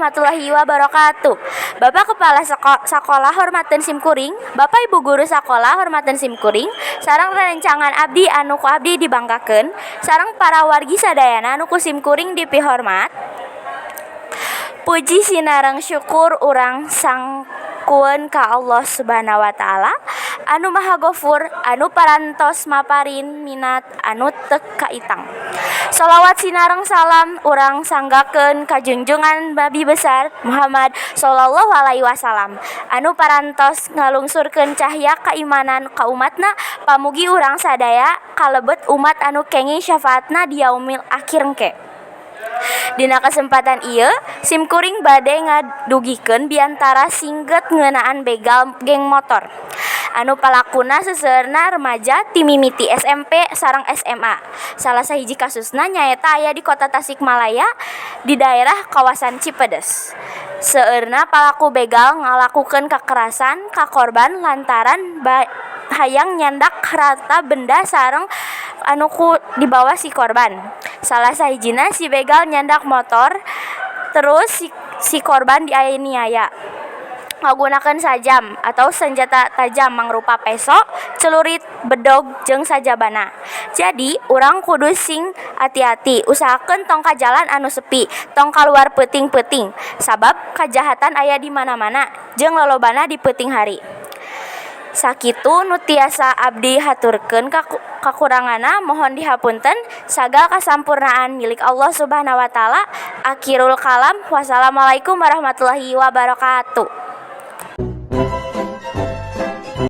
warahmatullahi wabarakatuh. Bapak Kepala Sekolah hormaten simkuring, Bapak Ibu Guru Sekolah hormaten simkuring, sareng rerencangan abdi anu ku abdi dibanggakeun, sareng para wargi sadayana anu ku simkuring dipihormat. Puji sinareng syukur urang sangkueun ka Allah Subhanahu wa taala anu Maha Ghafur, anu parantos maparin minat anu teu kaitang. Shalawat sinareng salam urang sanggakeun ka junjungan Nabi besar Muhammad sallallahu alaihi wasallam anu parantos ngalungsurkeun cahya keimanan ka umatna. Pamugi urang sadaya kalebet umat anu kenging syafaatna di yaumil akhir engke. Dina kesempatan ieu simkuring bade ngadugikeun biantara singget ngeunaan begal geng motor anu palakuna seuseurna remaja ti mimiti SMP sareng SMA. Salah sahiji kasusna nyaeta aya di kota Tasikmalaya di daerah kawasan Cipedes. Seueurna palaku begal ngalakukeun kakerasan ka korban lantaran hayang nyandak harta benda sareng anu ku dibawa si korban. Salah sahijina si begal nyandak motor, terus si korban dianiaya ngagunakeun sajam atau senjata tajam mangrupa peso, celurit, bedog, jeung sajabana. Jadi urang kudu sing hati-hati, usahakeun tong ka jalan anu sepi, tong kaluar peuting-peuting, sabab kajahatan aya di mana-mana jeung lolobana di peuting hari. Sakitu nu tiasa abdi haturkeun kakurangana mohon dihapunten. Sagal kasampurnaan milik Allah Subhanahu wa taala. Akhirul kalam. Wassalamualaikum warahmatullahi wabarakatuh.